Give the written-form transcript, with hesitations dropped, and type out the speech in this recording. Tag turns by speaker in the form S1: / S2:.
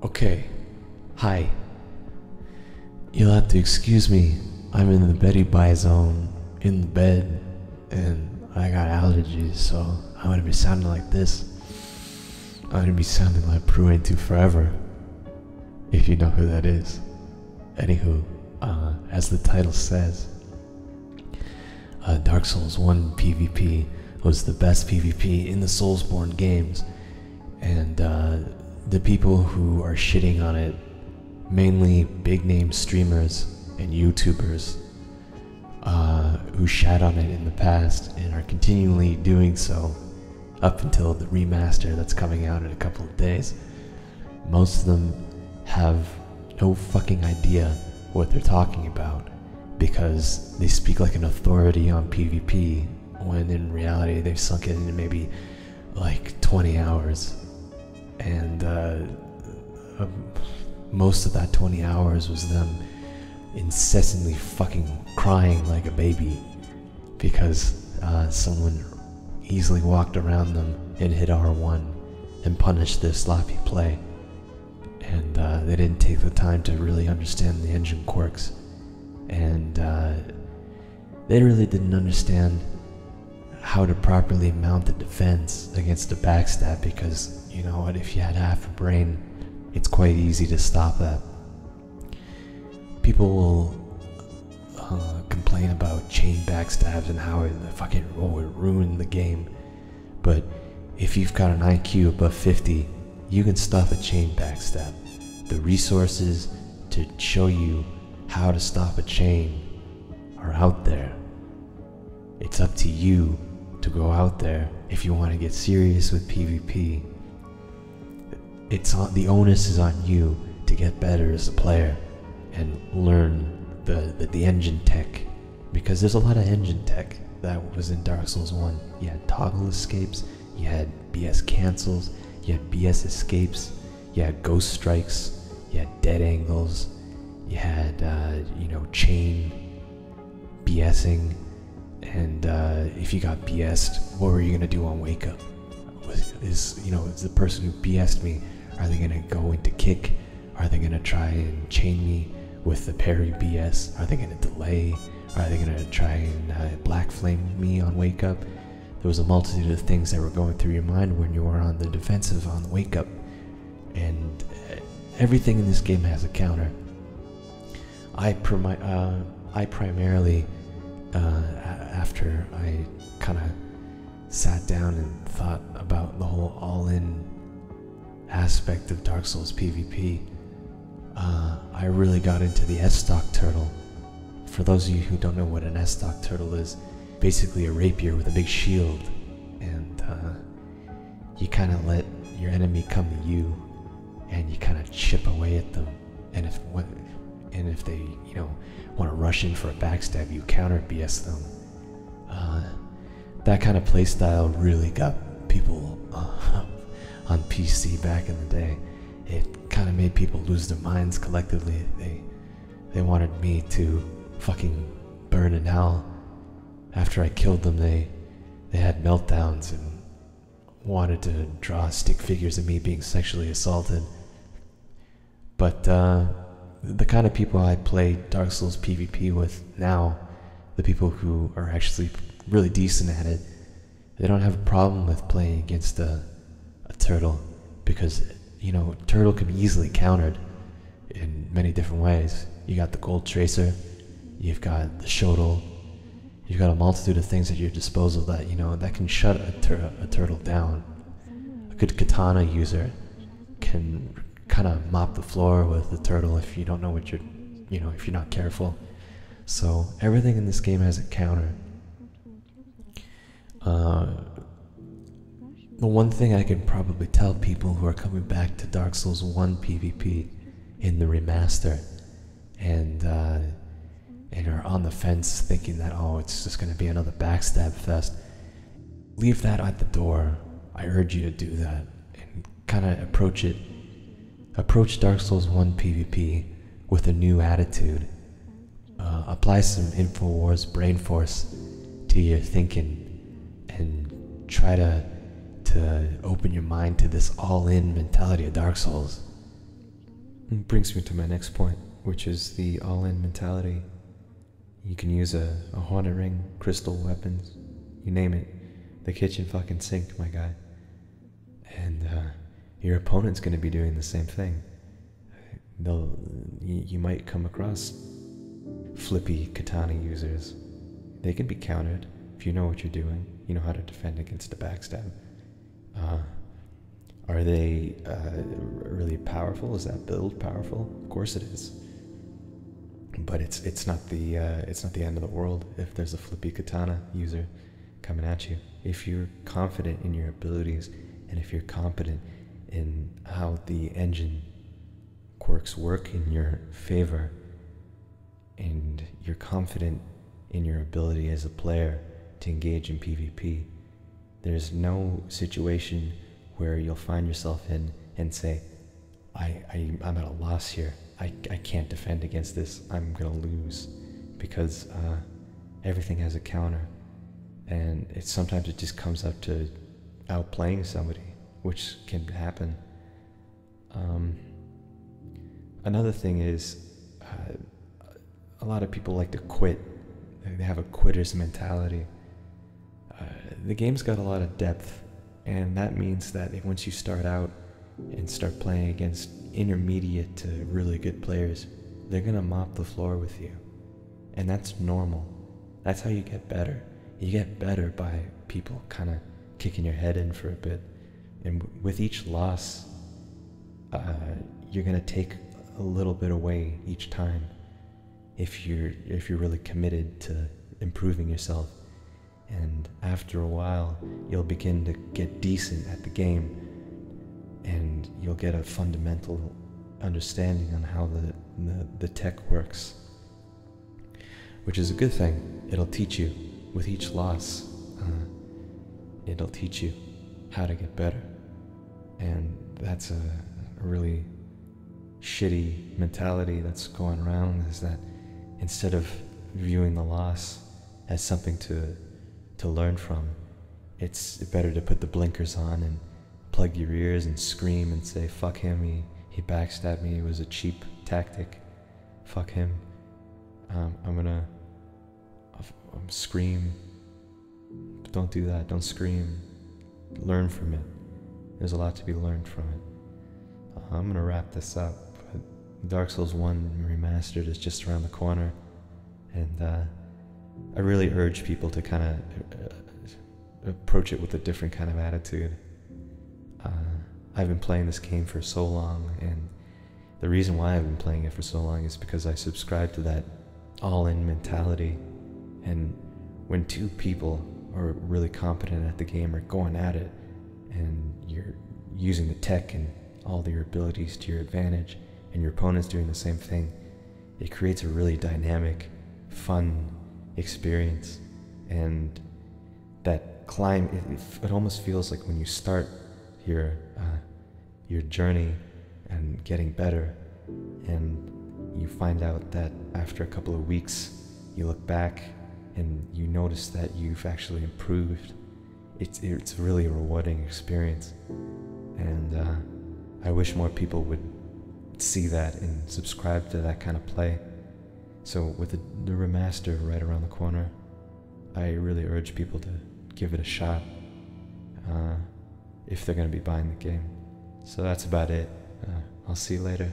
S1: Okay, hi. You'll have to excuse me. I'm in the Betty Bye zone, in the bed, and I got allergies, so I'm gonna be sounding like this. I'm gonna be sounding like Pruentu forever, if you know who that is. Anywho, as the title says, Dark Souls 1 PvP was the best PvP in the Soulsborne games, and the people who are shitting on it, mainly big name streamers and YouTubers who shat on it in the past and are continually doing so up until the remaster that's coming out in a couple of days. Most of them have no fucking idea what they're talking about because they speak like an authority on PvP when in reality they've sunk it into maybe like 20 hours, and most of that 20 hours was them incessantly fucking crying like a baby because someone easily walked around them and hit R1 and punished their sloppy play, and they didn't take the time to really understand the engine quirks, and they really didn't understand how to properly mount the defense against a backstab, because you know what, if you had half a brain, it's quite easy to stop that. People will complain about chain backstabs and how it fucking it ruined the game, but if you've got an IQ above 50, you can stop a chain backstab. The resources to show you how to stop a chain are out there. It's up to you to go out there if you want to get serious with PvP. The onus is on you to get better as a player and learn the engine tech, because there's a lot of engine tech that was in Dark Souls 1. You had toggle escapes, you had BS cancels, you had BS escapes, you had ghost strikes, you had dead angles, you had chain BSing, and if you got BS'd, what were you gonna do on wake up? Is the person who BS'd me, are they gonna go into kick? Are they gonna try and chain me with the parry BS? Are they gonna delay? Are they gonna try and black flame me on wake up? There was a multitude of things that were going through your mind when you were on the defensive on wake up, and everything in this game has a counter. I primarily, after I kind of sat down and thought about the whole all-in aspect of Dark Souls PvP, I really got into the S-Stock turtle. For those of you who don't know what an S-Stock turtle is, basically a rapier with a big shield, and you kind of let your enemy come to you, and you kind of chip away at them, and if they want to rush in for a backstab, you counter BS them. That kind of playstyle really got people on PC back in the day. It kind of made people lose their minds collectively. They wanted me to fucking burn in hell. After I killed them, they had meltdowns and wanted to draw stick figures of me being sexually assaulted. But the kind of people I play Dark Souls PvP with now, the people who are actually really decent at it, they don't have a problem with playing against a turtle, because turtle can be easily countered in many different ways. You got the gold tracer, you've got the shodel, you've got a multitude of things at your disposal that that can shut a turtle down. A good katana user can kind of mop the floor with the turtle if you don't know what if you're not careful. So everything in this game has a counter. The one thing I can probably tell people who are coming back to Dark Souls 1 PvP in the remaster and are on the fence thinking that, oh, it's just going to be another backstab fest, leave that at the door. I urge you to do that and kind of approach Dark Souls 1 PvP with a new attitude. Apply some InfoWars brain force to your thinking and try to open your mind to this all-in mentality of Dark Souls. Brings me to my next point, which is the all-in mentality. You can use a haunted ring, crystal weapons, you name it. The kitchen fucking sink, my guy. And your opponent's going to be doing the same thing. You might come across flippy katana users. They can be countered if you know what you're doing. You know how to defend against a backstab. Are they really powerful? Is that build powerful? Of course it is. But it's not the end of the world if there's a flippy katana user coming at you. If you're confident in your abilities, and if you're competent in how the engine quirks work in your favor, and you're confident in your ability as a player to engage in PvP, there's no situation where you'll find yourself in and say, I'm at a loss here. I can't defend against this. I'm gonna lose, because everything has a counter, and sometimes it just comes up to outplaying somebody, which can happen. Another thing is, a lot of people like to quit. They have a quitter's mentality. The game's got a lot of depth, and that means that once you start out and start playing against intermediate to really good players, they're gonna mop the floor with you. And that's normal. That's how you get better. You get better by people kind of kicking your head in for a bit. And with each loss, you're gonna take a little bit away each time if you're really committed to improving yourself. And after a while, you'll begin to get decent at the game, and you'll get a fundamental understanding on how the tech works, which is a good thing. It'll teach you with each loss. It'll teach you how to get better, and that's a really shitty mentality that's going around, is that instead of viewing the loss as something to learn from, it's better to put the blinkers on and plug your ears and scream and say, fuck him, he backstabbed me, it was a cheap tactic, fuck him. I'm scream. Don't do that, don't scream. Learn from it. There's a lot to be learned from it. I'm gonna wrap this up. Dark Souls 1 Remastered is just around the corner, and I really urge people to kind of approach it with a different kind of attitude. I've been playing this game for so long, and the reason why I've been playing it for so long is because I subscribe to that all-in mentality. And when two people are really competent at the game are going at it, and you're using the tech and all your abilities to your advantage, and your opponent's doing the same thing, it creates a really dynamic, fun experience. And that climb, it almost feels like when you start your journey and getting better, and you find out that after a couple of weeks you look back and you notice that you've actually improved. It's really a rewarding experience, and I wish more people would see that and subscribe to that kind of play. So with the remaster right around the corner, I really urge people to give it a shot if they're going to be buying the game. So that's about it. I'll see you later.